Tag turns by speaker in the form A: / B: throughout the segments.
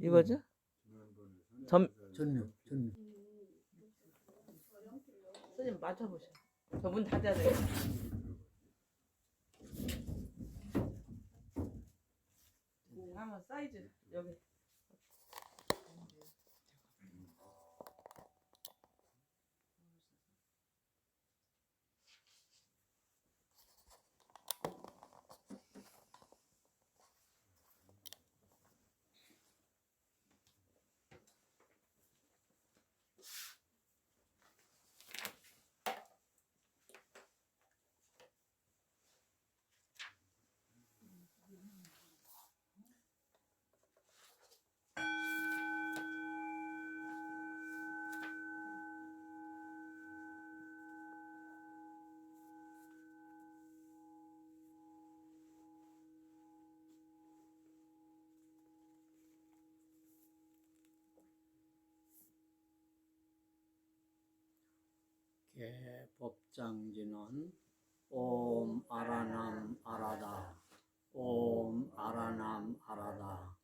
A: 이거죠? 전
B: 전명.
A: 선생님 맞춰보셔. 저문 닫아야 돼요. 한번 사이즈 여기.
B: 법장지는 옴 아라남 아라다 옴 아라남 아라다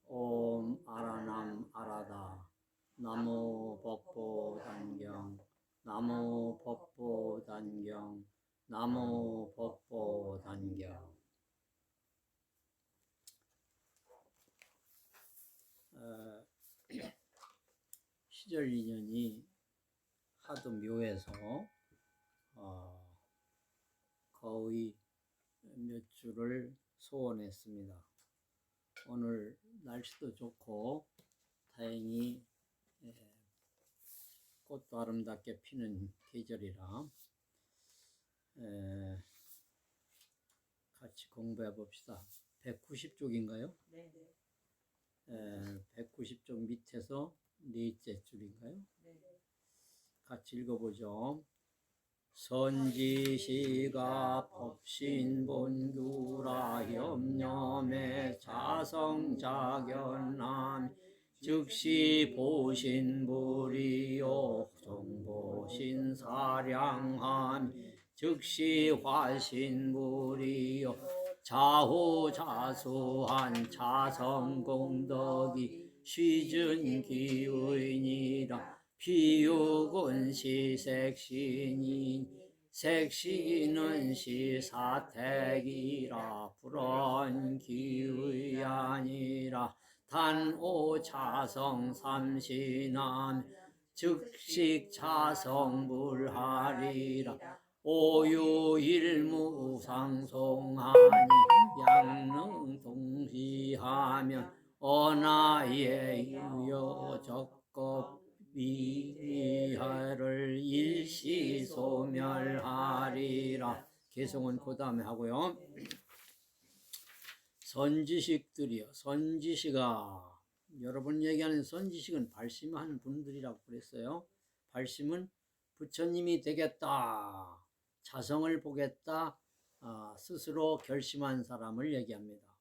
B: 옴 아라남 아라다 나무 법보 단경 나무 법보 단경 나무 법보 단경. 시절 인연이 하도 묘해서 거의 몇 줄을 소원했습니다. 오늘 날씨도 좋고 다행히 꽃도 아름답게 피는 계절이라 같이 공부해 봅시다. 190쪽인가요?
A: 네.
B: 190쪽 밑에서 넷째 줄인가요?
A: 네.
B: 같이 읽어보죠. 선지시가 법신본규라 염념의 자성자견남 즉시 보신불이요 종보신사량함 즉시 화신불이요 자호자수한 자성공덕이 쉬준기의니라 피육은 시색신이 색신은 시사택이라 불언기의 아니라 단오자성 삼신함 즉식 자성불하리라 오유일무상송하니 양능동시하면 언하의 유여적겁 미하를 일시소멸하리라. 개성은 그 다음에 하고요. 선지식들이요. 선지식아. 여러분 얘기하는 선지식은 발심하는 분들이라고 그랬어요. 발심은 부처님이 되겠다, 자성을 보겠다, 스스로 결심한 사람을 얘기합니다.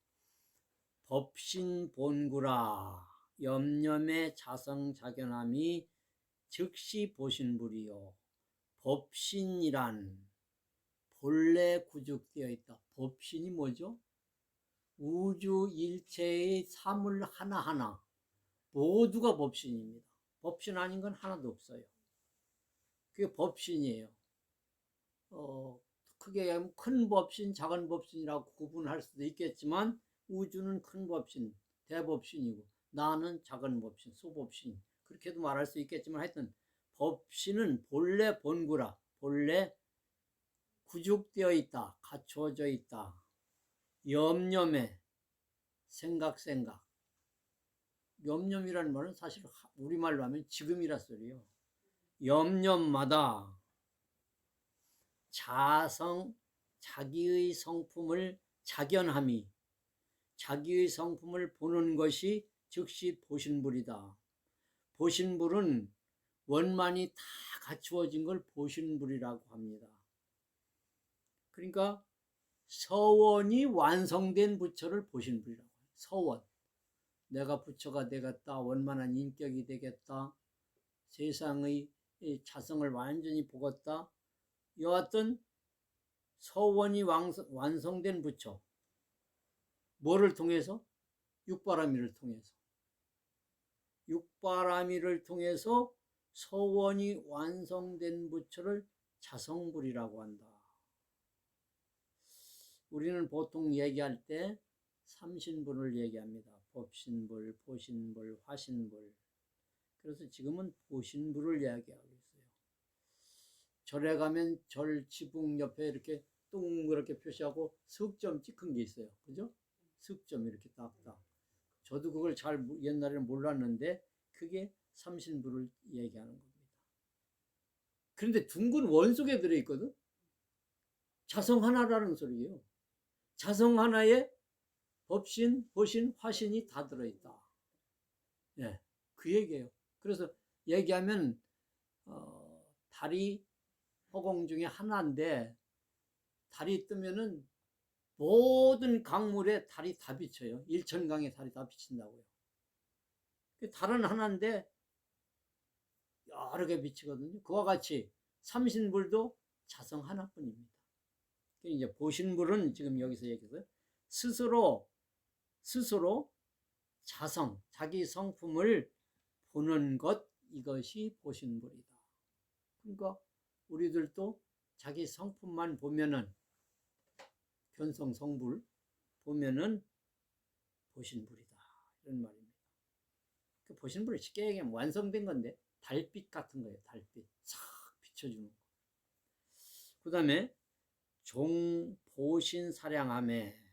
B: 법신본구라. 염념의 자성자견함이 즉시 보신불이요. 법신이란 본래 구축되어 있다. 법신이 뭐죠? 우주 일체의 사물 하나하나 모두가 법신입니다. 법신 아닌 건 하나도 없어요. 그게 법신이에요. 크게 하면 큰 법신, 작은 법신이라고 구분할 수도 있겠지만 우주는 큰 법신, 대법신이고 나는 작은 법신, 소법신, 그렇게도 말할 수 있겠지만 하여튼 법신은 본래 본구라. 본래 구축되어 있다, 갖추어져 있다. 염념에 생각. 염념이라는 말은 사실 우리말로 하면 지금이라 소리요. 염념마다 자기의 성품을 자견함이, 자기의 성품을 보는 것이 즉시 보신불이다. 보신불은 원만이 다 갖추어진 걸 보신불이라고 합니다. 그러니까 서원이 완성된 부처를 보신불이라고 해요. 서원. 내가 부처가 되겠다, 원만한 인격이 되겠다, 세상의 자성을 완전히 보겠다, 여하튼 서원이 완성된 부처. 뭐를 통해서? 육바라밀을 통해서. 육바라밀을 통해서 서원이 완성된 부처를 자성불이라고 한다. 우리는 보통 얘기할 때 삼신불을 얘기합니다. 법신불, 보신불, 화신불. 그래서 지금은 보신불을 이야기하고 있어요. 절에 가면 절 지붕 옆에 이렇게 동그랗게 표시하고 석점 찍은 게 있어요. 그죠? 석점 이렇게 딱딱. 저도 그걸 잘 옛날에는 몰랐는데 그게 삼신불을 얘기하는 겁니다. 그런데 둥근 원 속에 들어있거든. 자성 하나라는 소리예요. 자성 하나에 법신, 보신, 화신이 다 들어있다. 예, 그 얘기예요. 그래서 얘기하면 달이 허공 중에 하나인데 달이 뜨면은 모든 강물에 달이 다 비쳐요. 일천강에 달이 다 비친다고요. 달은 하나인데 여러 개 비치거든요. 그와 같이 삼신불도 자성 하나뿐입니다. 이제 보신불은 지금 여기서 얘기해서 스스로 자성, 자기 성품을 보는 것, 이것이 보신불이다. 그러니까 우리들도 자기 성품만 보면은 견성 성불 보면은 보신불이다, 이런 말입니다. 그 보신불이 쉽게 얘기하면 완성된 건데 달빛 같은 거예요. 달빛 싹 비춰주는 거. 그 다음에 종보신사량함에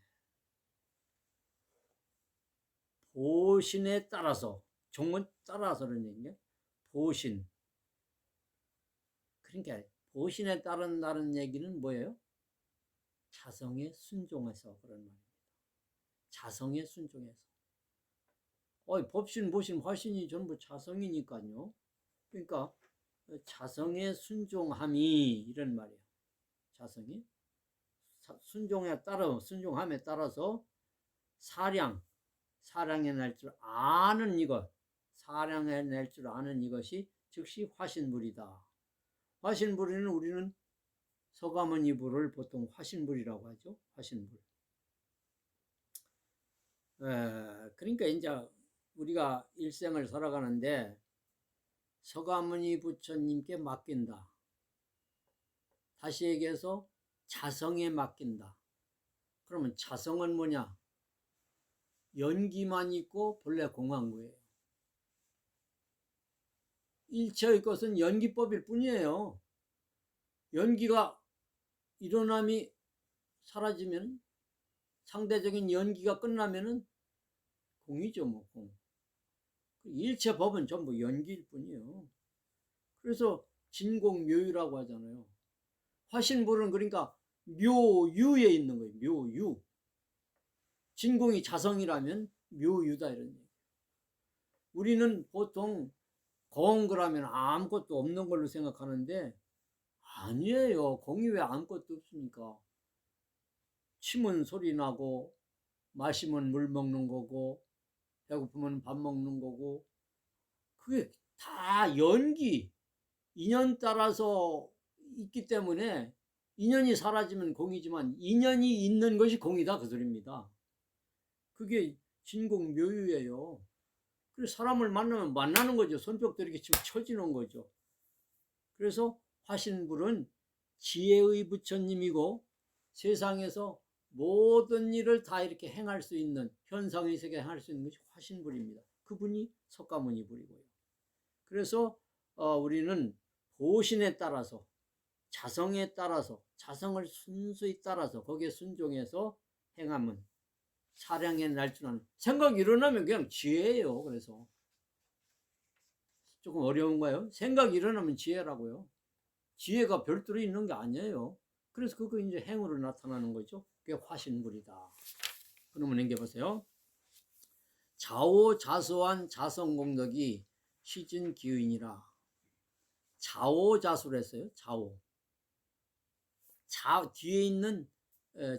B: 보신에 따라서, 종은 따라서는 얘기예요. 보신. 그러니까 보신에 따른다는 얘기는 뭐예요? 자성에 순종해서 그런 말입니다. 자성에 순종해서. 법신, 보신, 화신이 전부 자성이니까요. 그러니까 자성에 순종함이 이런 말이에요. 자성이 순종함에 따라서 사량해 낼 줄 아는 이것, 사량해 낼 줄 아는 이것이 즉시 화신불이다. 화신불에는 우리는 서가모니 불을 보통 화신불이라고 하죠. 화신불. 그러니까 이제 우리가 일생을 살아가는데 서가모니 부처님께 맡긴다. 다시 얘기해서 자성에 맡긴다. 그러면 자성은 뭐냐? 연기만 있고 본래 공황구예요. 일체의 것은 연기법일 뿐이에요. 연기가 일어남이 사라지면, 상대적인 연기가 끝나면은 공이죠, 뭐 공. 일체 법은 전부 연기일 뿐이에요. 그래서 진공묘유라고 하잖아요. 화신불은 그러니까 묘유에 있는 거예요. 묘유. 진공이 자성이라면 묘유다, 이런 얘기예요. 우리는 보통 공 그러면 아무것도 없는 걸로 생각하는데 아니에요. 공이 왜 아무것도 없습니까? 침은 소리 나고, 마시면 물 먹는 거고, 배고프면 밥 먹는 거고, 그게 다 연기, 인연 따라서 있기 때문에 인연이 사라지면 공이지만 인연이 있는 것이 공이다, 그 소리입니다. 그게 진공묘유예요. 그래서 사람을 만나면 만나는 거죠. 손뼉도 이렇게 치면 쳐지는 거죠. 그래서 화신불은 지혜의 부처님이고 세상에서 모든 일을 다 이렇게 행할 수 있는, 현상의 세계에 행할 수 있는 것이 화신불입니다. 그분이 석가모니불이고요. 그래서 우리는 보신에 따라서, 자성에 따라서, 자성을 순수히 따라서 거기에 순종해서 행하면 사량에 날 줄 아는, 생각이 일어나면 그냥 지혜예요. 그래서 조금 어려운가요? 생각이 일어나면 지혜라고요. 지혜가 별도로 있는 게 아니에요. 그래서 그거 이제 행으로 나타나는 거죠. 그게 화신불이다. 그러면 넘겨보세요. 자오자수한 자성공덕이 시즌기의니라. 자오자수를 했어요. 뒤에 있는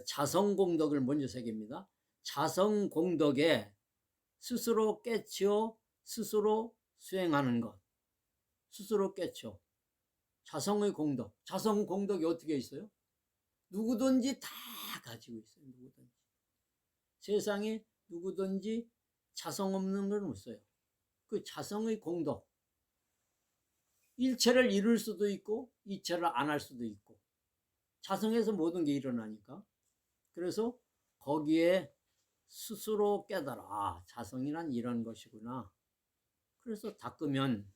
B: 자성공덕을 먼저 새깁니다. 자성공덕에 스스로 깨치어 스스로 수행하는 것. 스스로 깨쳐. 자성의 공덕. 자성 공덕이 어떻게 있어요? 누구든지 다 가지고 있어요. 누구든지. 세상에 누구든지 자성 없는 건 없어요. 그 자성의 공덕. 일체를 이룰 수도 있고 이체를 안 할 수도 있고 자성에서 모든 게 일어나니까. 그래서 거기에 스스로 깨달아. 아, 자성이란 이런 것이구나. 그래서 닦으면,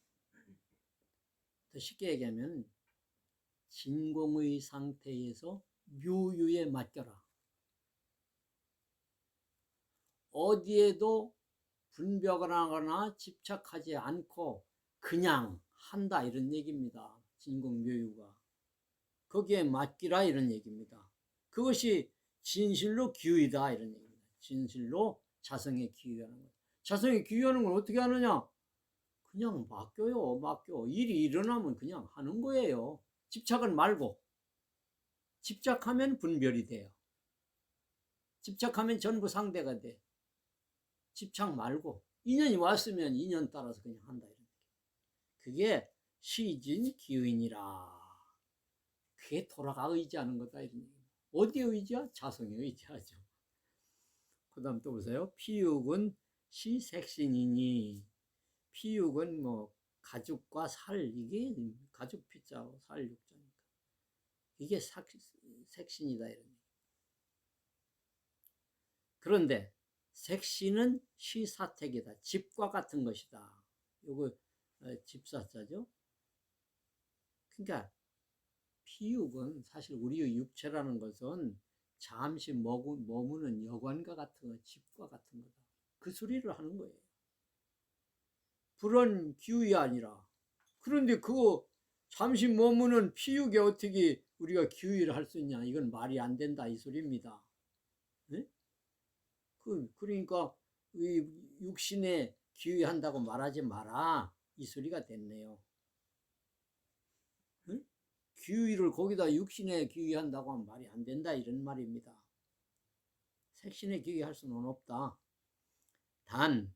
B: 더 쉽게 얘기하면 진공의 상태에서 묘유에 맡겨라. 어디에도 분별하거나 집착하지 않고 그냥 한다, 이런 얘기입니다. 진공묘유가. 거기에 맡기라, 이런 얘기입니다. 그것이 진실로 기유이다, 이런 얘기입니다. 진실로 자성에 기유하는 것. 자성에 기유하는 건 어떻게 하느냐? 그냥 맡겨요. 맡겨. 일이 일어나면 그냥 하는 거예요. 집착은 말고. 집착하면 분별이 돼요. 집착하면 전부 상대가 돼. 집착 말고 인연이 왔으면 인연 따라서 그냥 한다, 이런 얘기. 그게 시진 기유이니라. 그게 돌아가 의지하는 거다, 이런 얘기. 어디에 의지야? 자성에 의지하죠. 그 다음 또 보세요. 피육은 시색신이니. 피육은 뭐 가죽과 살, 이게 가죽 피자고 살 육자니까 이게 색신이다, 이런 얘기. 그런데 색신은 시사택이다. 집과 같은 것이다. 요거 집사자죠. 그러니까 피육은 사실 우리의 육체라는 것은 잠시 머무는 여관과 같은 거, 집과 같은 거다. 그 소리를 하는 거예요. 불은 기운이 아니라. 그런데 그거 잠시 머무는 피육에 어떻게 우리가 기유를 할 수 있냐? 이건 말이 안 된다, 이 소리입니다. 네? 그러니까 이 육신에 기유한다고 말하지 마라, 이 소리가 됐네요. 네? 기유를 거기다 육신에 기유한다고 하면 말이 안 된다, 이런 말입니다. 색신에 기유할 수는 없다. 단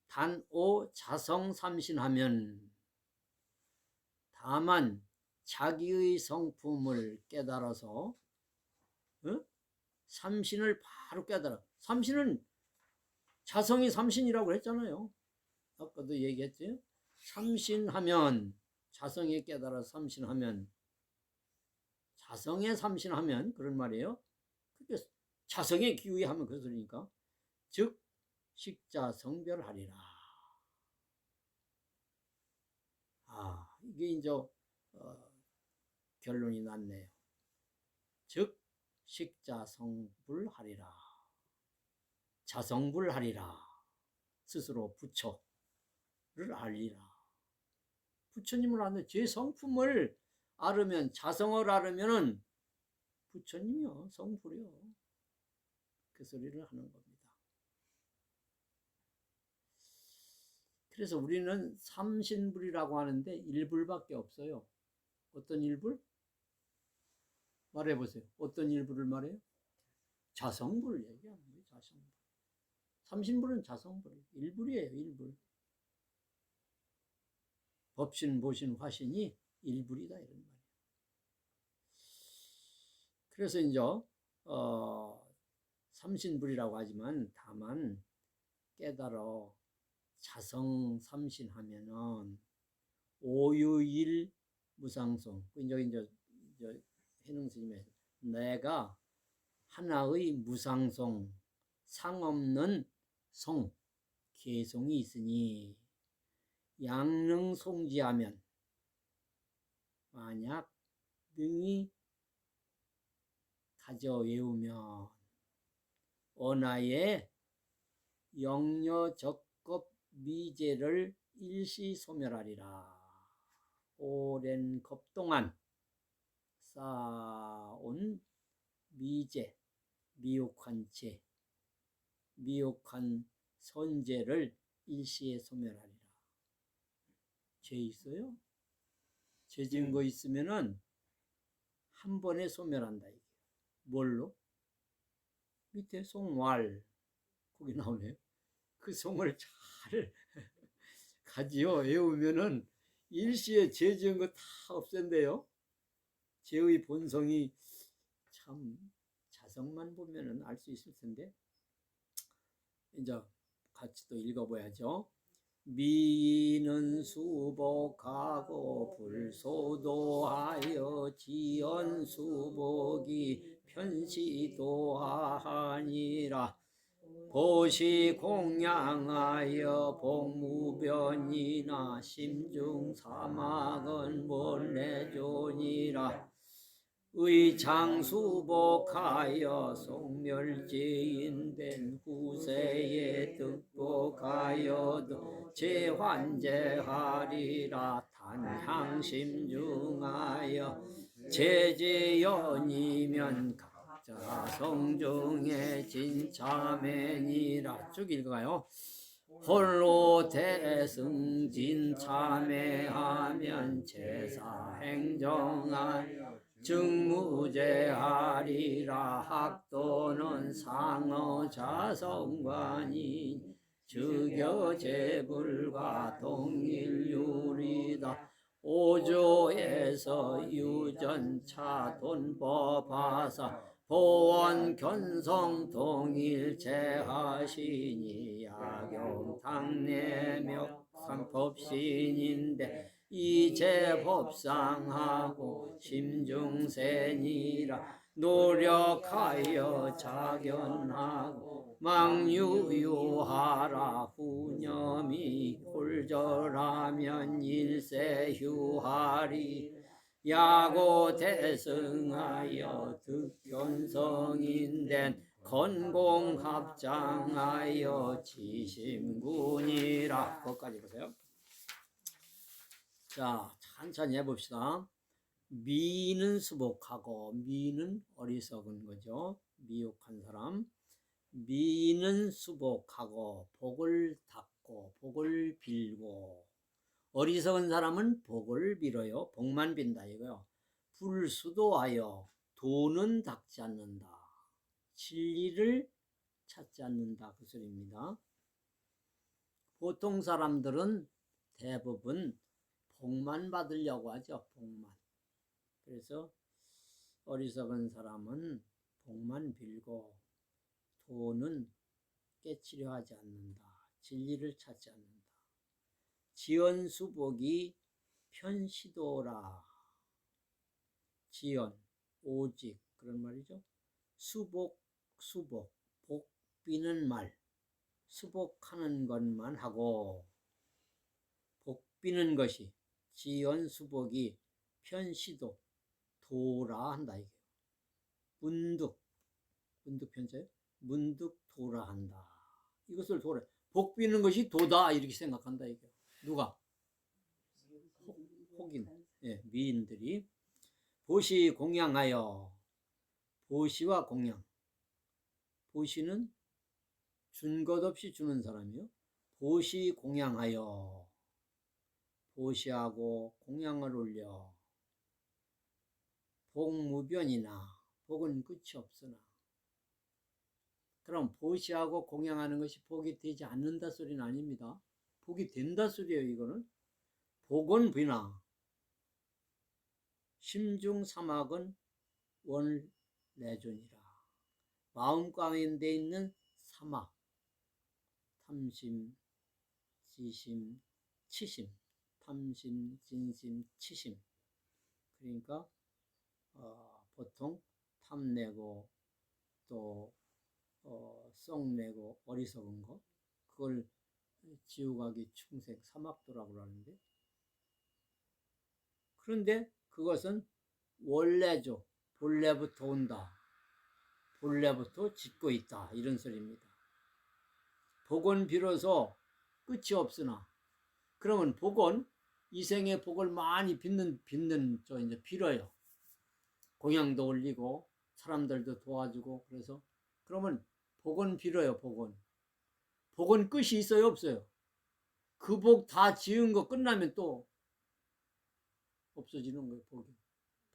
B: 단오 자성 삼신하면, 다만 자기의 성품을 깨달아서 삼신을 바로 깨달아. 삼신은 자성이 삼신이라고 했잖아요. 아까도 얘기했지. 삼신하면, 자성에 깨달아서 삼신하면, 자성에 삼신하면, 그런 말이에요. 그게 자성에 기우하면 그 소리니까. 즉 식자 성별하리라. 아, 이게 이제 결론이 났네요. 즉 식자 성불하리라. 자성불하리라. 스스로 부처를 알리라. 부처님을 아는 제 성품을 알으면, 자성을 알으면은 부처님이요, 성불이요. 그 소리를 하는 겁니다. 그래서 우리는 삼신불이라고 하는데 일불밖에 없어요. 어떤 일불? 말해보세요. 어떤 일불을 말해요? 자성불 얘기하는 거예요. 자성불. 삼신불은 자성불. 일불이에요. 일불. 법신, 보신, 화신이 일불이다, 이런 말이에요. 그래서 이제 삼신불이라고 하지만, 다만 깨달아 자성 삼신하면은 오유일 무상송. 이제 해능 스님의 내가 하나의 무상송, 상없는 송, 개송이 있으니 양능 송지하면, 만약 능히 가져 외우면 언하에 영여적겁 미제를 일시 소멸하리라. 오랜 겁 동안 쌓아온 미제, 미혹한 죄, 미혹한 선죄를 일시에 소멸하리라. 죄 있어요? 죄 지은 거 있으면은 한 번에 소멸한다, 이게. 뭘로? 밑에 송왈, 거기 나오네요. 그 송을 잘 가지요. 외우면은 일시에 죄 지은 거 다 없앤대요. 죄의 본성이 참, 자성만 보면은 알 수 있을 텐데 이제 같이 또 읽어봐야죠. 미는 수복하고 불소도하여 지연수복이 편시도하니라. 보시 공양하여 복무변이나 심중사막은 몰래존이라. 의장수복하여 속멸지인된 후세에 득복하여도 재환제하리라. 단향심중하여 제재연이면 각자 성중에 진참매니라. 쭉 읽어가요. 홀로 대승진 참회하면 제사행정하여 증무제하리라. 학도는 상어자성관이 즉여제불과 동일유리다. 오조에서 유전차 돈법하사 보원 견성 동일제하시니 약용 당내력 상법신인데 이제법상하고 심중세니라. 노력하여 자견하고 망유유하라. 후념이 홀절하면 일세휴하리. 야고 대승하여 득견성인된 건공합장하여 지심군이라. 거기까지 보세요. 자, 천천히 해봅시다. 미는 수복하고, 미는 어리석은 거죠. 미혹한 사람. 미는 수복하고 복을 닦고 복을 빌고. 어리석은 사람은 복을 빌어요. 복만 빈다 이거요. 불수도하여 도는 닦지 않는다. 진리를 찾지 않는다 그 소리입니다. 보통 사람들은 대부분 복만 받으려고 하죠. 복만. 그래서 어리석은 사람은 복만 빌고 도는 깨치려 하지 않는다. 진리를 찾지 않는다. 지연수복이 편시도라. 지연, 오직 그런 말이죠. 수복, 복 비는 말, 수복하는 것만 하고 복 비는 것이 지연수복이 편시도, 도라 한다 이게. 문득 편자예요. 문득 도라 한다. 이것을 도라. 복 비는 것이 도다 이렇게 생각한다 이게. 누가? 혹인, 예, 미인들이. 보시 공양하여. 보시와 공양. 보시는 준 것 없이 주는 사람이요. 보시 공양하여. 보시하고 공양을 올려. 복무변이나. 복은 끝이 없으나. 그럼 보시하고 공양하는 것이 복이 되지 않는다 소리는 아닙니다. 복이 된다 소리예요. 이거는 복은 비나 심중사막은 원래존이라. 마음 가운데 있는 사막, 탐심, 지심, 치심, 탐심, 진심, 치심. 그러니까 보통 탐내고 또 썩내고 어리석은 거, 그걸 지옥하기 충색 사막도라고 하는데, 그런데 그것은 원래죠. 본래부터 온다. 본래부터 짓고 있다. 이런 소리입니다. 복은 비로소 끝이 없으나, 그러면 복은 이생의 복을 많이 빚는 이제 빌어요. 공양도 올리고 사람들도 도와주고. 그래서 그러면 복은 빌어요. 복은 끝이 있어요, 없어요? 그 복 다 지은 거 끝나면 또 없어지는 거예요.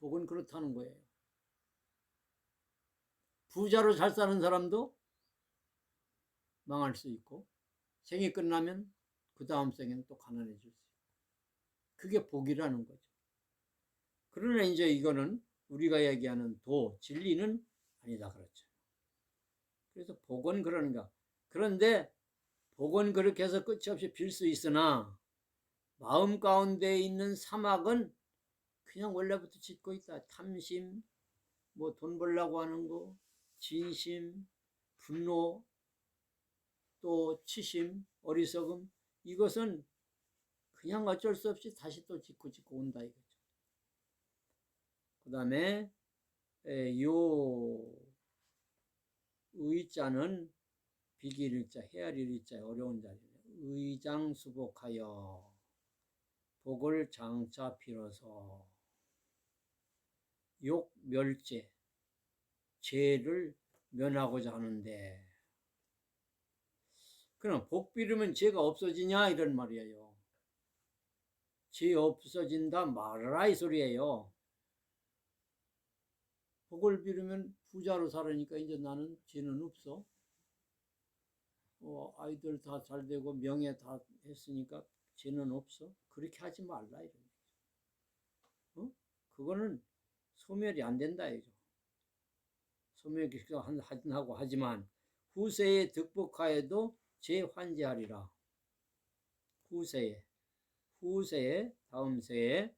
B: 복은 그렇다는 거예요. 부자로 잘 사는 사람도 망할 수 있고, 생이 끝나면 그 다음 생에는 또 가난해질 수 있고. 그게 복이라는 거죠. 그러나 이제 이거는 우리가 얘기하는 진리는 아니다 그렇죠. 그래서 복은 그러는가. 그런데 복은 그렇게 해서 끝이 없이 빌 수 있으나 마음 가운데 있는 사막은 그냥 원래부터 짓고 있다. 탐심, 뭐 돈 벌려고 하는 거, 진심, 분노, 또 치심, 어리석음, 이것은 그냥 어쩔 수 없이 다시 또 짓고 온다 이거죠. 그 다음에 요 의자는 비길일자, 헤아릴일자, 어려운 자리네. 의장수복하여 복을 장차 빌어서 욕멸죄, 죄를 면하고자 하는데, 그럼 복 빌으면 죄가 없어지냐 이런 말이에요. 죄 없어진다 말아라 이 소리예요. 복을 빌으면 부자로 살으니까 이제 나는 죄는 없어. 아이들 다 잘 되고 명예 다 했으니까 죄는 없어. 그렇게 하지 말라 이런 거죠. 그거는 소멸이 안 된다 이죠. 소멸이 하긴 하고 하지만 후세에 득복하여도 재환제하리라. 후세에 다음 세에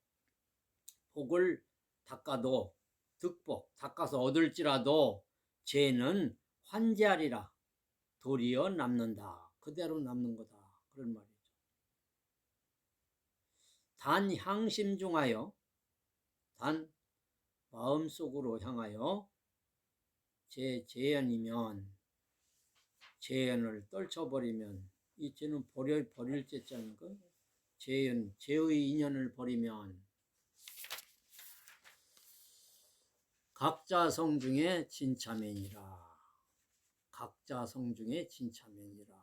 B: 복을 닦아도 득복 닦아서 얻을지라도 죄는 환제하리라. 도리어 남는다. 그대로 남는 거다. 그런 말이죠. 단 향심 중하여, 단 마음속으로 향하여 제 재연이면, 재연을 떨쳐버리면, 이 죄는 버릴 죄자니까 재연, 죄의 인연을 버리면 각자 성 중에 진참이니라. 각자 성 중에 진참이니라.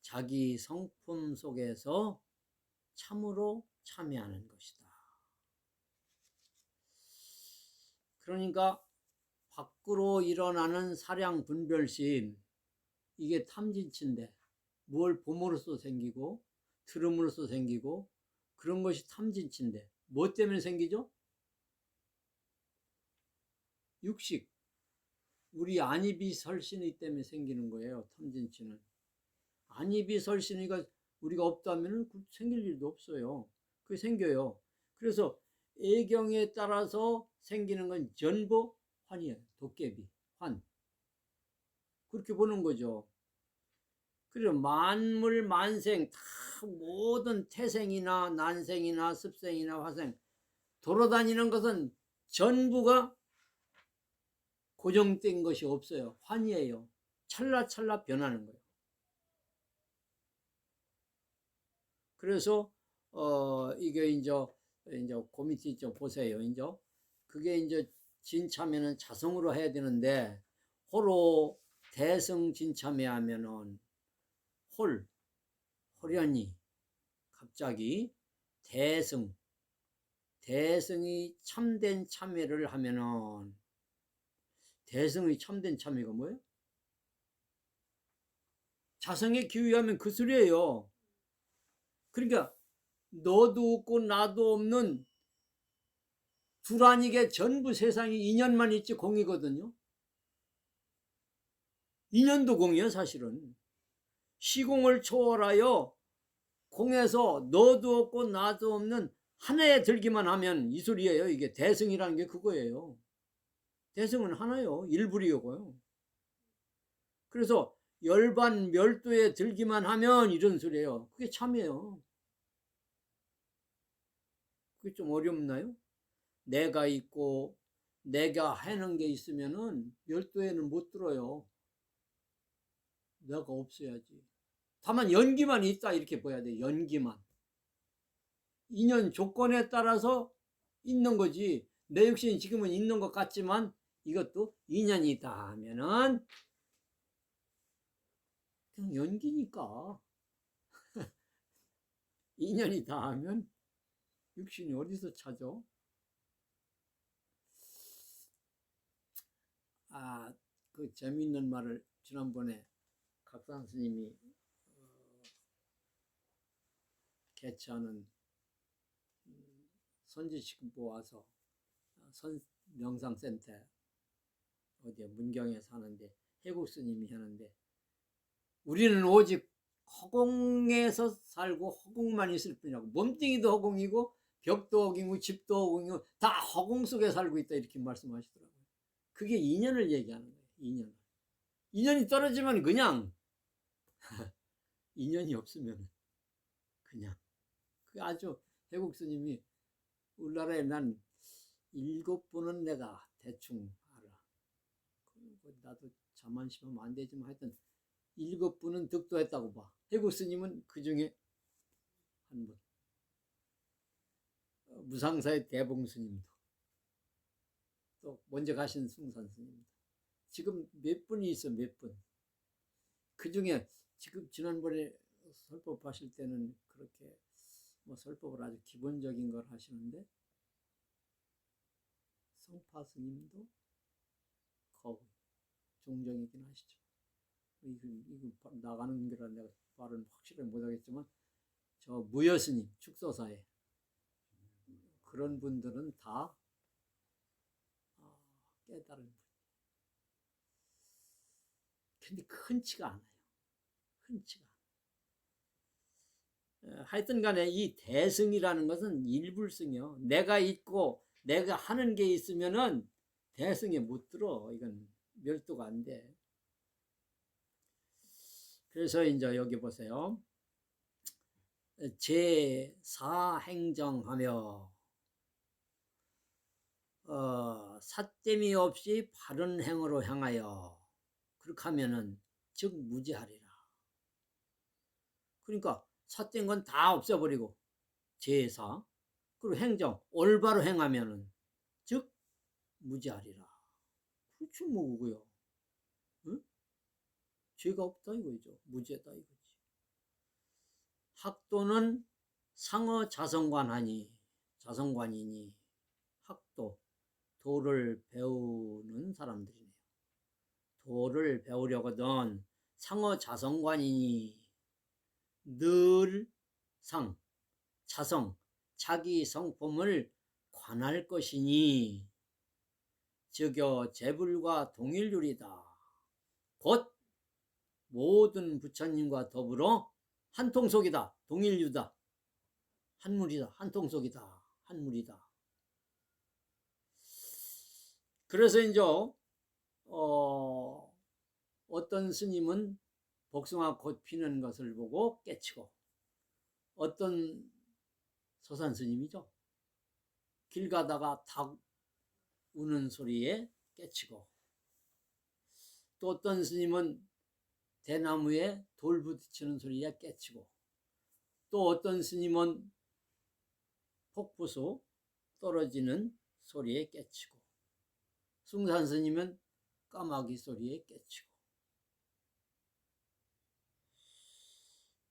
B: 자기 성품 속에서 참으로 참여하는 것이다. 그러니까 밖으로 일어나는 사량 분별심, 이게 탐진치인데 뭘 봄으로써 생기고 들음으로써 생기고 그런 것이 탐진치인데 뭐 때문에 생기죠? 육식, 우리 안입이 설신이 때문에 생기는 거예요. 탐진치는. 안입이 설신이가 우리가 없다면 생길 일도 없어요. 그게 생겨요. 그래서 애경에 따라서 생기는 건 전부 환이에요. 도깨비, 환. 그렇게 보는 거죠. 그리고 만물 만생 다 모든 태생이나 난생이나 습생이나 화생 돌아다니는 것은 전부가 고정된 것이 없어요. 환이에요. 찰나찰나 변하는 거예요. 그래서 이게 이제 그 밑에 좀 보세요. 이제 그게 이제 진참에는 자성으로 해야 되는데 호로 대성 진참에 하면은 호련히 갑자기 대성이 참된 참회를 하면은 대성의 참된 참회가 뭐예요? 자성에 기우하면 그 소리예요. 그러니까 너도 없고 나도 없는 두라니게 전부 세상이 인연만 있지 공이거든요. 인연도 공이에요. 사실은 시공을 초월하여 공에서 너도 없고 나도 없는 하나에 들기만 하면 이 소리예요. 이게 대성이라는 게 그거예요. 대성은 하나요. 일불이고요. 그래서 열반 멸도에 들기만 하면 이런 소리예요. 그게 참이에요. 그게 좀 어렵나요? 내가 있고 내가 하는 게 있으면은 멸도에는 못 들어요. 내가 없어야지. 다만 연기만 있다 이렇게 봐야 돼. 연기만. 인연 조건에 따라서 있는 거지. 내 육신이 지금은 있는 것 같지만 이것도 인연이다 하면은 그냥 연기니까. 인연이다 하면 육신이 어디서 찾아? 그 재미있는 말을 지난번에 각산 스님이 개최하는 선지식보 와서 명상센터 어디에 문경에 사는데 해국 스님이 하는데 우리는 오직 허공에서 살고 허공만 있을 뿐이라고. 몸뚱이도 허공이고 벽도 허공이고 집도 허공이고 다 허공 속에 살고 있다 이렇게 말씀하시더라고요. 그게 인연을 얘기하는 거예요. 인연이 떨어지면 그냥 인연이 없으면 그냥 그 아주 해국 스님이 우리나라에 난 7분은 내가 대충 알아. 나도 자만심하면 안 되지만 하여튼 7분은 득도했다고 봐. 해국 스님은 그 중에 한 분. 무상사의 대봉 스님도 또 먼저 가신 숭산 스님도 지금 몇 분이 있어. 몇 분. 그 중에 지금 지난번에 설법하실 때는 그렇게 뭐 설법을 아주 기본적인 걸 하시는데 성파 스님도 거의 종정이긴 하시죠. 이거 나가는 거라 내가 말은 확실히 못하겠지만 저 무여 스님 축소사에 그런 분들은 다 깨달은 분. 근데 흔치가 않아요. 흔치가 않아요. 하여튼 간에 이 대승이라는 것은 일불승이요. 내가 있고 내가 하는 게 있으면은 대승에 못 들어. 이건 멸도가 안 돼. 그래서 이제 여기 보세요. 제4행정하며 사땜이 없이 바른 행으로 향하여 그렇게 하면은 즉 무지하리라. 그러니까 삿된 건 다 없애버리고 제사 그리고 행정 올바로 행하면은 즉 무지하리라. 그렇죠 뭐 그거요. 응? 죄가 없다 이거죠. 무죄다 이거지. 학도는 상어 자성관이니 학도 도를 배우는 사람들이네요. 도를 배우려거든 상어 자성관이니 늘 자성 자기 성품을 관할 것이니 즉여 재불과 동일률이다. 곧 모든 부처님과 더불어 한통속이다. 동일류다. 한물이다. 한통속이다. 한물이다. 그래서 이제 어떤 스님은 복숭아 꽃 피는 것을 보고 깨치고 어떤 서산 스님이죠. 길 가다가 닭 우는 소리에 깨치고 또 어떤 스님은 대나무에 돌 부딪히는 소리에 깨치고 또 어떤 스님은 폭포수 떨어지는 소리에 깨치고 숭산 스님은 까마귀 소리에 깨치고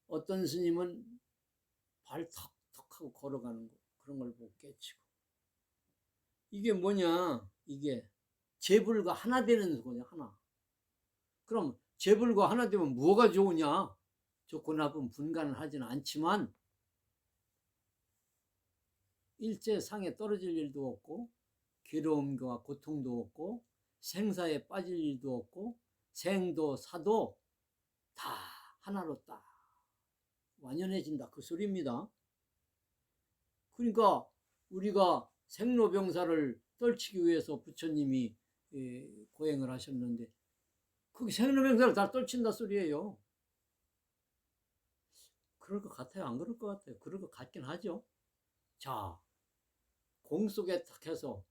B: 어떤 스님은 발 턱턱하고 걸어가는 거 그런 걸 보고 깨치고 이게 뭐냐 이게 재불과 하나 되는 거냐 하나. 그럼 재불과 하나 되면 뭐가 좋으냐? 좋고 나쁜 분간을 하지는 않지만 일제 상에 떨어질 일도 없고 괴로움과 고통도 없고 생사에 빠질 일도 없고 생도 사도 다 하나로 딱 완연해진다 그 소리입니다. 그러니까 우리가 생로병사를 떨치기 위해서 부처님이 고행을 하셨는데 그게 생로병사를 다 떨친다 소리예요. 그럴 것 같아요? 안 그럴 것 같아요? 그럴 것 같긴 하죠. 자, 공 속에 탁 해서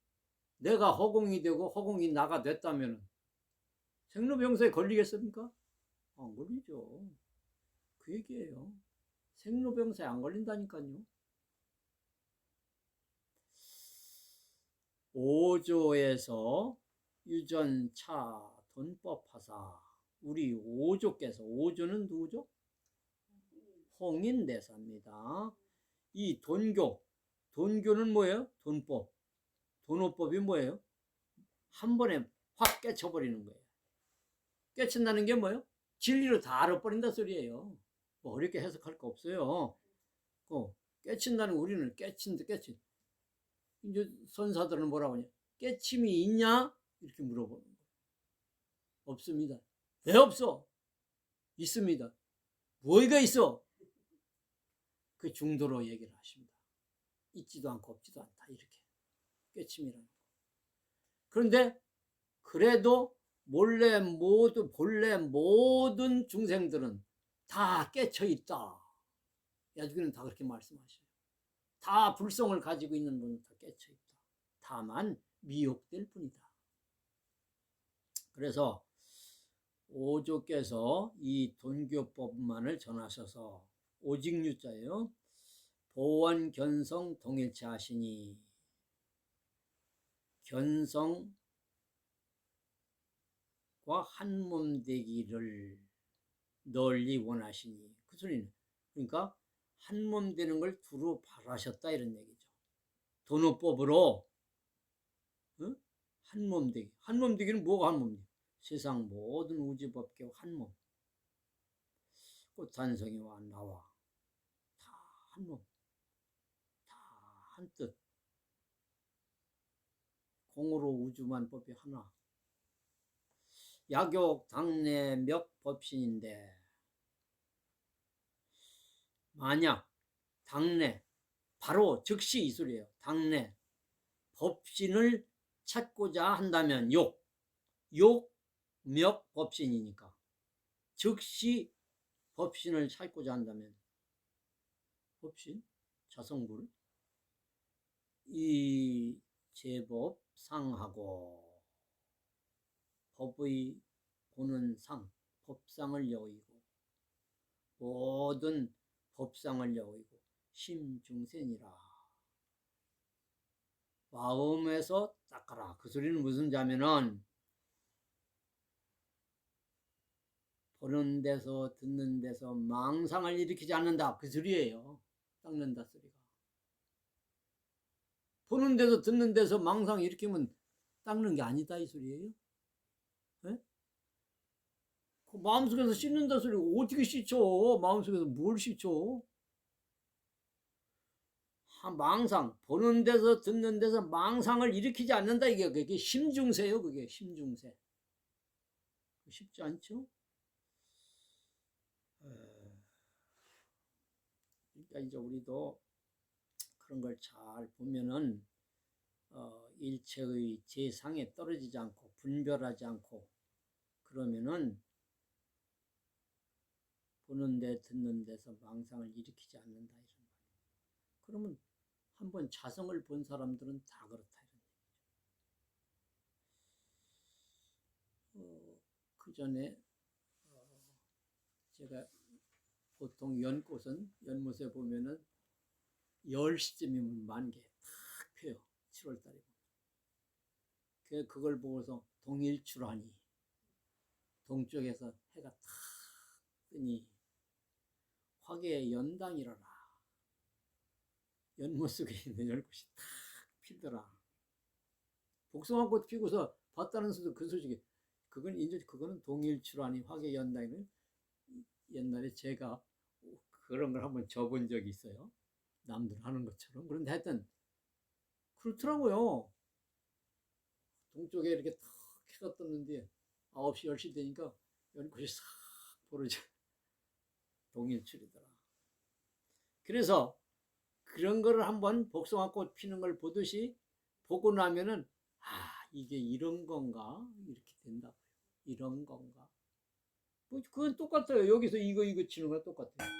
B: 내가 허공이 되고 허공이 나가 됐다면 생로병사에 걸리겠습니까? 안 걸리죠. 그 얘기예요. 생로병사에 안 걸린다니까요. 5조에서 유전차 돈법하사 우리 5조께서 5조는 누구죠? 홍인대사입니다. 이 돈교는 뭐예요? 돈법. 돈호법이 뭐예요? 한 번에 확 깨쳐버리는 거예요. 깨친다는 게 뭐예요? 진리로 다 알아버린다 소리예요. 뭐 어렵게 해석할 거 없어요. 깨친다는 우리는 깨친. 이제 선사들은 뭐라고 하냐? 깨침이 있냐? 이렇게 물어보는 거예요. 없습니다. 왜 없어? 있습니다. 뭐가 있어? 그 중도로 얘기를 하십니다. 있지도 않고 없지도 않다. 이렇게. 깨침이라는 거. 그런데 그래도 본래 모든 중생들은 다 깨쳐 있다. 야주기는 다 그렇게 말씀하셔요. 다 불성을 가지고 있는 분은 다 깨쳐 있다. 다만 미혹될 뿐이다. 그래서 오조께서 이 돈교법만을 전하셔서 오직유자예요. 보원 견성 동일체 하시니 견성과 한몸 되기를 널리 원하시니 그 소리는 그러니까 한몸 되는 걸 두루 바라셨다 이런 얘기죠. 도노법으로 한몸 되기. 한몸 되기는 뭐가 한몸 되기? 세상 모든 우주법계 한몸. 꽃한성이와 나와 다 한몸. 다 한뜻. 공으로 우주만법이 하나. 약욕 당내 멱법신인데 만약 당내 바로 즉시 이 소리예요. 당내 법신을 찾고자 한다면 욕 멱 법신이니까 즉시 법신을 찾고자 한다면 법신 자성불 이 제법 상하고 법의 보는 상 법상을 여의고 모든 법상을 여의고 심중생이라 마음에서 닦아라. 그 소리는 무슨 자면은 보는 데서 듣는 데서 망상을 일으키지 않는다. 그 소리예요. 닦는다 소리가. 보는 데서 듣는 데서 망상 일으키면 닦는 게 아니다 이 소리예요. 네? 그 마음속에서 씻는다 소리가 어떻게 씻죠? 마음속에서 뭘 씻죠? 망상 보는 데서 듣는 데서 망상을 일으키지 않는다. 이게 그게 심중세요. 그게 심중세. 쉽지 않죠? 그러니까 이제 우리도 그런 걸 잘 보면은 일체의 재상에 떨어지지 않고 분별하지 않고 그러면은 보는 데 듣는 데서 망상을 일으키지 않는다 이런 말이에요. 그러면 한번 자성을 본 사람들은 다 그렇다 이런 얘기죠. 그 전에 제가 보통 연꽃은 연못에 보면은 10시쯤이면 만개 탁 펴요. 7월달에. 그걸 보고서 동일출하니 동쪽에서 해가 탁 뜨니 화개의 연당이라라. 연못 속에 있는 연꽃이 탁 피더라. 복숭아꽃 피고서 봤다는 소리 그 소식이 그거는 동일출하니 화개 연당이는 옛날에 제가 그런 걸 한번 줘본 적이 있어요. 남들 하는 것처럼. 그런데 하여튼 그렇더라고요. 동쪽에 이렇게 탁 해가 떴는데 9시 10시 되니까 연꽃이 싹 벌어져 동일출이더라. 그래서 그런 거를 한번 복숭아꽃 피는 걸 보듯이 보고 나면은 이게 이런 건가 이렇게 된다고요. 이런 건가. 뭐 그건 똑같아요. 여기서 이거 치는 거랑 똑같아요.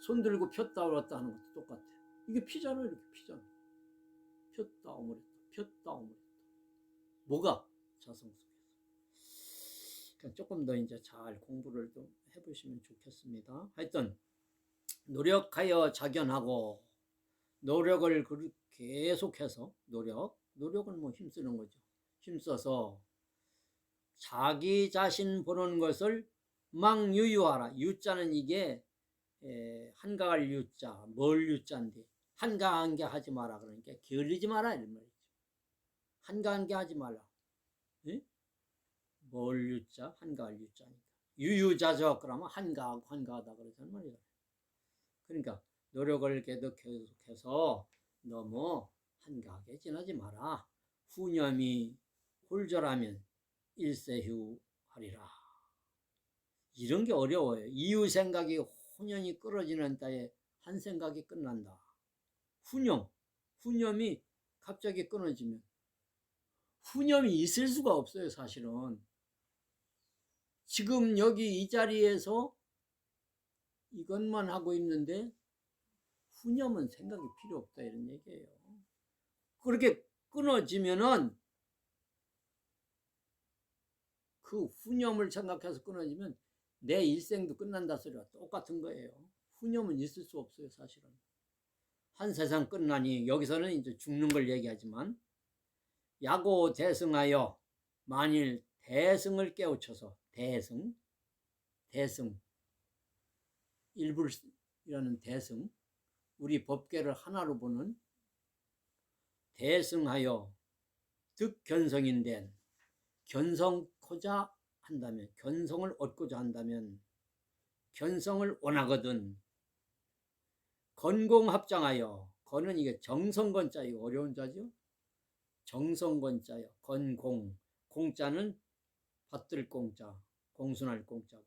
B: 손 들고 폈다 올렸다 하는 것도 똑같아요. 이게 피잖아요. 이렇게 피잖아. 폈다 오므렸다. 폈다 오므렸다. 뭐가? 자성 속에서. 그러니까 조금 더 이제 잘 공부를 좀 해보시면 좋겠습니다. 하여튼 노력하여 작연하고 노력을 계속해서 노력은 뭐 힘쓰는 거죠. 힘써서 자기 자신 보는 것을 망유유하라. 유자는 이게 한가할 유자, 뭘 유자인데 한가한 게 하지 마라. 그러니까 게을리지 마라 이런 말이죠. 한가한 게 하지 말라. 예? 뭘 유자? 한가할 유자니까. 유유자적 그러면 한가하다 그러잖아요. 말이야. 그러니까 노력을 계속해서 너무 한가하게 지나지 마라. 후념이 홀절하면 일세휴 하리라. 이런 게 어려워요. 이유 생각이 혼연히 끊어지는 때에 한 생각이 끝난다. 후념이 갑자기 끊어지면 후념이 있을 수가 없어요. 사실은 지금 여기 이 자리에서 이것만 하고 있는데 후념은 생각이 필요 없다 이런 얘기예요. 그렇게 끊어지면은 그 후념을 생각해서 끊어지면 내 일생도 끝난다 소리와 똑같은 거예요. 후념은 있을 수 없어요. 사실은 한 세상 끝나니 여기서는 이제 죽는 걸 얘기하지만 야고 대승하여 만일 대승을 깨우쳐서 대승 일불이라는 대승 우리 법계를 하나로 보는 대승하여 득견성인된 견성코자 한다면 견성을 얻고자 한다면 견성을 원하거든 건공합장하여 건은 이게 정성건자이고 어려운 자죠. 정성건자요. 건공 공자는 받들 공자 공순할 공자고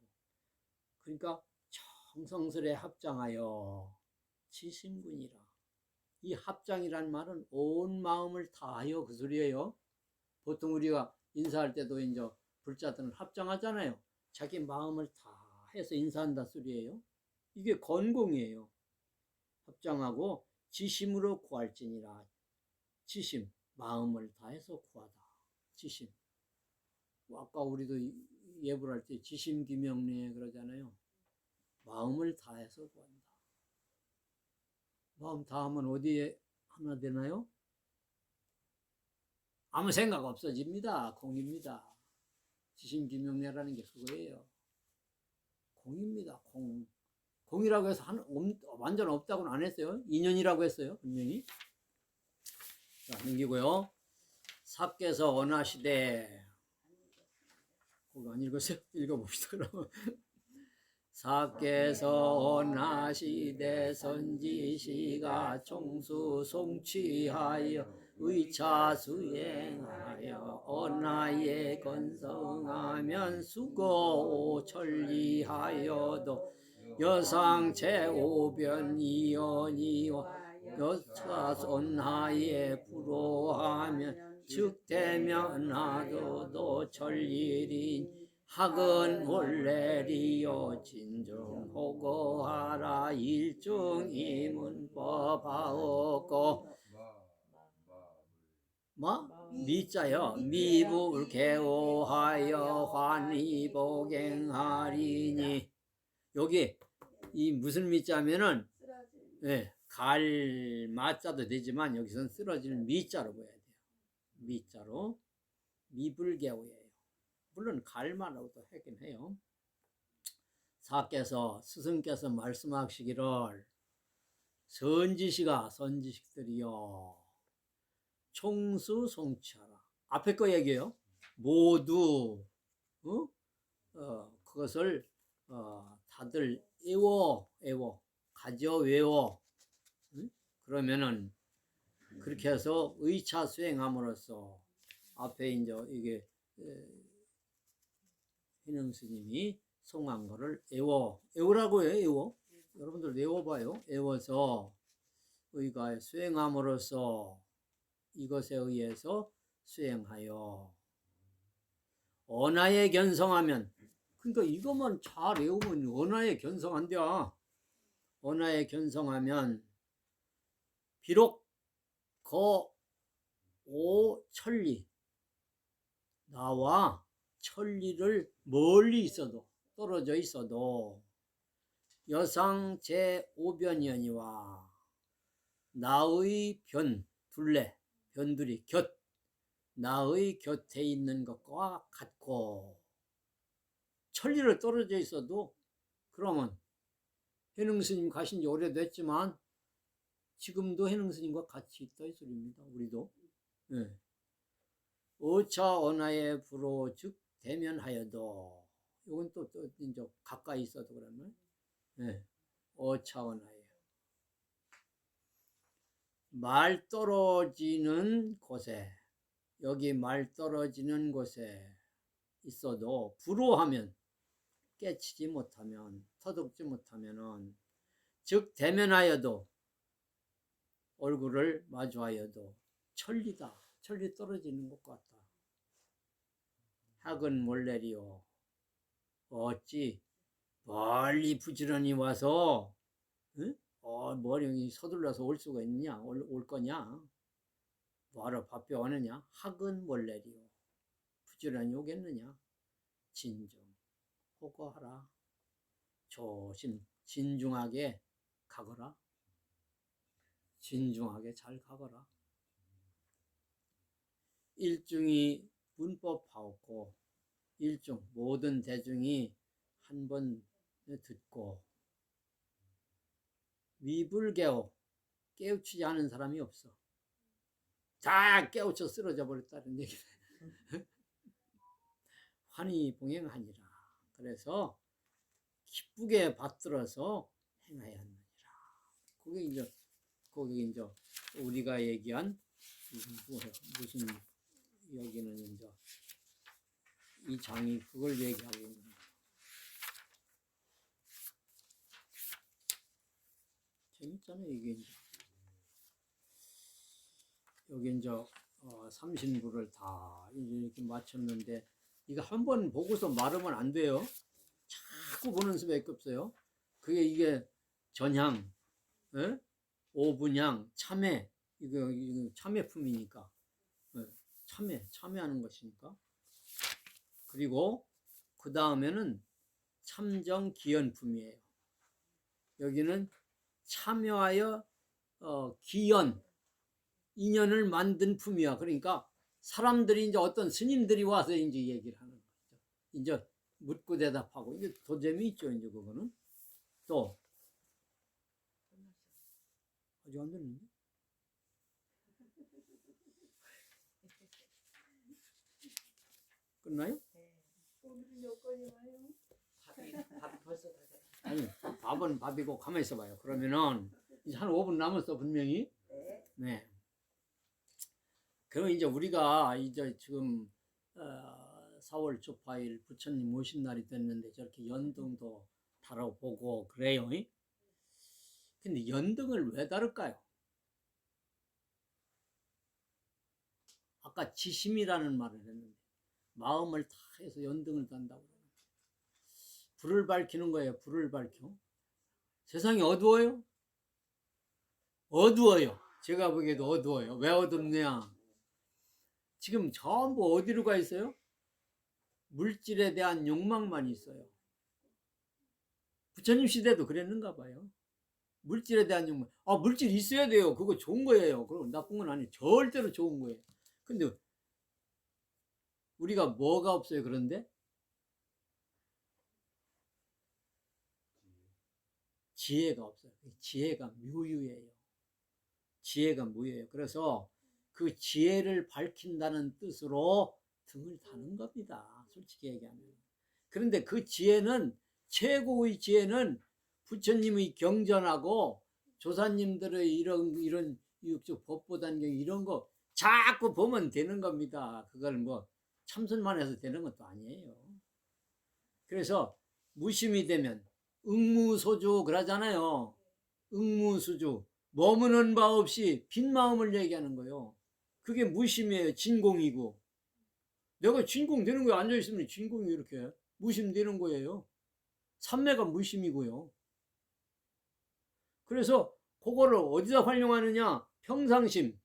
B: 그러니까 정성스레 합장하여 치신군이라. 이 합장이란 말은 온 마음을 다하여 그 소리예요. 보통 우리가 인사할 때도 이제 불자들은 합장하잖아요. 자기 마음을 다해서 인사한다 소리예요. 이게 건공이에요. 합장하고 지심으로 구할지니라. 지심 마음을 다해서 구하다. 지심. 아까 우리도 예불할 때 지심기명례 그러잖아요. 마음을 다해서 구한다. 마음 다하면 어디에 하나 되나요? 아무 생각 없어집니다. 공입니다. 지심기명례라는 게 그거예요. 공입니다. 공이라고 해서 완전 없다고는 안 했어요. 인연이라고 했어요. 분명히. 자, 넘기고요. 삽께서 원하시되 그거 안 읽었어요? 읽어봅시다. 그러면 삽께서 원하시되 선지시가 총수 송취하여 의차 수행하여 언하에 건성하면 수고 천리하여도 여상 제5변 이연이와 여차 언하에 불호하면 즉대면 하도도 천리린 학은 원래리요 진정 호거하라 일중이문법하옵고 미자요 미불개오하여 환희복행하리니 여기 이 무슨 미자면은 갈 마자도 되지만 여기서는 쓰러지는 미자로 보여야 돼요. 미자로 미불개오예요. 물론 갈만하고도 하긴 해요. 사께서 스승께서 말씀하시기를 선지식들이여 총수 송취하라. 앞에 거 얘기해요. 모두 그것을 다들 외워 가져 외워. 그러면은 그렇게 해서 의차 수행함으로써 앞에 이제 이게 해능 스님이 송한 거를 외우라고 해요. 외워. 여러분들 외워봐요. 외워서 의가 수행함으로써 이것에 의해서 수행하여 언하에 견성하면 그러니까 이것만 잘 외우면 언하에 견성한대요. 언하에 견성하면 비록 오 천리 나와 천리를 멀리 있어도 떨어져 있어도 여상 제5변이니와 나의 변둘이 나의 곁에 있는 것과 같고 천리를 떨어져 있어도 그러면 해능스님 가신 지 오래됐지만 지금도 해능스님과 같이 있다 이 소리입니다. 우리도. 어차 언하에 불호 즉 대면하여도 이건 또 이제 가까이 있어도 그러면 어차 언하에 말 떨어지는 곳에 여기 말 떨어지는 곳에 있어도 불호하면, 깨치지 못하면, 터득지 못하면은, 즉 대면하여도, 얼굴을 마주하여도 천리다. 천리 떨어지는 것 같다. 학은 몰래리요. 어찌 멀리 부지런히 와서 머리 서둘러서 올 수가 있느냐? 올 거냐? 뭐하러 바삐 오느냐? 학은 몰래리요. 부지런히 오겠느냐? 진정 호거하라. 조심 진중하게 가거라. 진중하게 잘 가거라. 일중이 문법하옵고 일중 모든 대중이 한 번 듣고 위불개오 깨우치지 않은 사람이 없어. 다 깨우쳐 쓰러져 버렸다는 얘기네. 환히 봉행하니라. 그래서 기쁘게 받들어서 행하야 하느니라. 그게 이제 우리가 얘기한 무슨 여기는 이제 이 장이 그걸 얘기하고 있는 거예요. 재밌잖아요 이게 이제. 여기 이제 삼신부를 다 이렇게 마쳤는데 이거 한 번 보고서 말하면 안 돼요. 자꾸 보는 수밖에 없어요. 그게 이게 전향, 예? 오분향, 참회 이거 참회품이니까 참회하는 것이니까. 그리고 그 다음에는 참정기연품이에요. 여기는 참여하여 기연 인연을 만든 품이야. 그러니까 사람들이 이제 어떤 스님들이 와서 이제 얘기를 하는 거죠. 이제 묻고 대답하고 이게 더 재미있죠. 이제 그거는 또 아직 안 됐는데. 끝나요?
A: 오늘은 여건이 와요. 밥이 벌써 다 돼.
B: 아니 밥은 밥이고 가만히 있어봐요. 그러면은 이제 한 5분 남았어 분명히. 네. 그럼 이제 우리가 이제 지금 4월 초파일 부처님 오신 날이 됐는데 저렇게 연등도 달아보고 그래요. 근데 연등을 왜 다룰까요? 아까 지심이라는 말을 했는데 마음을 다 해서 연등을 단다고 그러는 거예요. 불을 밝히는 거예요. 불을 밝혀. 세상이 어두워요? 어두워요. 제가 보기에도 어두워요. 왜 어둡냐? 지금 전부 어디로 가 있어요? 물질에 대한 욕망만 있어요. 부처님 시대도 그랬는가 봐요. 물질에 대한 욕망. 물질 있어야 돼요. 그거 좋은 거예요. 그럼 나쁜 건 아니에요. 절대로 좋은 거예요. 근데 우리가 뭐가 없어요? 그런데 지혜가 없어요. 지혜가 무유예요. 지혜가 무유예요. 그래서 그 지혜를 밝힌다는 뜻으로 등을 다는 겁니다. 솔직히 얘기하면. 그런데 그 지혜는 최고의 지혜는 부처님의 경전하고 조사님들의 이런 육조 법보단경 이런 거 자꾸 보면 되는 겁니다. 그걸 뭐 참선만 해서 되는 것도 아니에요. 그래서 무심이 되면 응무소주 그러잖아요. 응무수주 머무는 바 없이 빈 마음을 얘기하는 거예요. 그게 무심이에요. 진공이고. 내가 진공 되는 거에 앉아있으면 진공이 이렇게 무심되는 거예요. 삼매가 무심이고요. 그래서 그거를 어디다 활용하느냐? 평상심,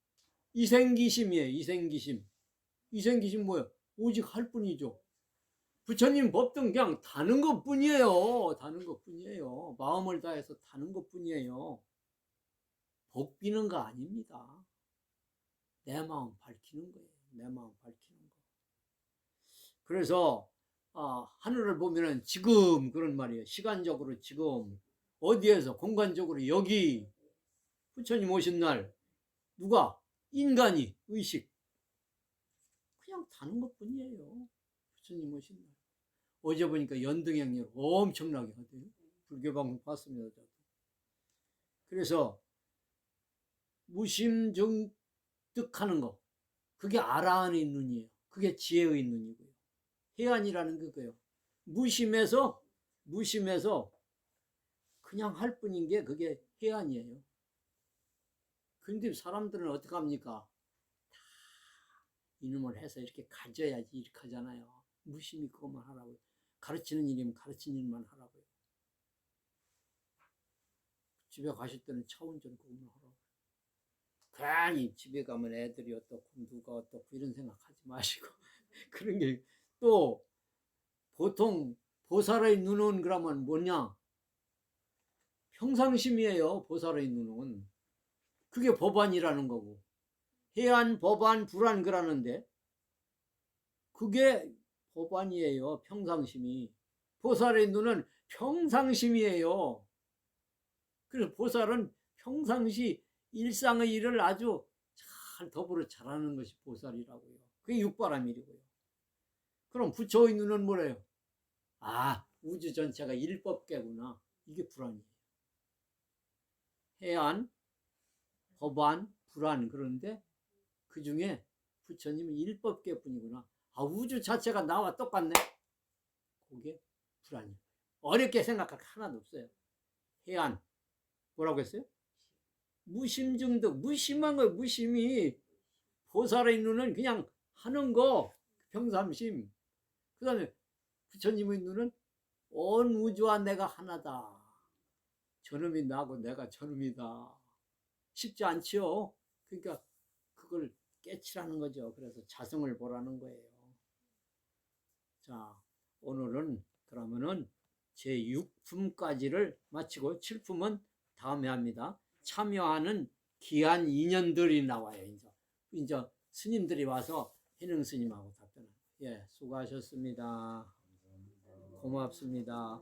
B: 이생기심이에요. 이생기심. 이생기심 뭐예요? 오직 할 뿐이죠. 부처님 법등 그냥 다는 것 뿐이에요. 다는 것 뿐이에요. 마음을 다해서 다는 것 뿐이에요. 복 비는 거 아닙니다. 내 마음 밝히는 거예요. 내 마음 밝히는 거. 그래서 하늘을 보면은 지금 그런 말이에요. 시간적으로 지금 어디에서 공간적으로 여기 부처님 오신 날 누가 인간이 의식 그냥 다는 것 뿐이에요. 부처님 오신 날. 어제 보니까 연등행렬 엄청나게 하대요. 불교 방송 봤습니다. 저도. 그래서 무심증득하는 거 그게 아라한의 눈이에요. 그게 지혜의 눈이고요. 해안이라는 게 그거예요. 무심해서 그냥 할 뿐인 게 그게 해안이에요. 근데 사람들은 어떻게 합니까? 다 이놈을 해서 이렇게 가져야지 이렇게 하잖아요. 무심히 그것만 하라고요. 가르치는 일이면 가르치는 일만 하라고요. 집에 가실 때는 차 운전 그것만 하라고요. 괜히 집에 가면 애들이 어떻고 누가 어떻고 이런 생각하지 마시고 그런 게 또 보통 보살의 눈은 그러면 뭐냐? 평상심이에요. 보살의 눈은. 그게 법안이라는 거고. 해안, 법안, 불안 그러는데 그게 법안이에요. 평상심이. 보살의 눈은 평상심이에요. 그래서 보살은 평상시 일상의 일을 아주 잘 더불어 잘하는 것이 보살이라고요. 그게 육바라밀이고요. 그럼 부처의 눈은 뭐래요? 아, 우주 전체가 일법계구나. 이게 불안이에요. 해안, 법안, 불안. 그런데 그 중에 부처님은 일법계뿐이구나. 아, 우주 자체가 나와 똑같네. 그게 불안이에요. 어렵게 생각할 게 하나도 없어요. 해안, 뭐라고 했어요? 무심증득, 무심한 거예요. 무심이. 보살의 눈은 그냥 하는 거, 평삼심. 그 다음에 부처님의 눈은 온 우주와 내가 하나다. 저놈이 나고 내가 저놈이다. 쉽지 않지요. 그러니까 그걸 깨치라는 거죠. 그래서 자성을 보라는 거예요. 자, 오늘은 그러면은 제6품까지를 마치고 7품은 다음에 합니다. 참여하는 귀한 인연들이 나와요. 이제 스님들이 와서 해능 스님하고 답변합니다. 예, 수고하셨습니다. 고맙습니다.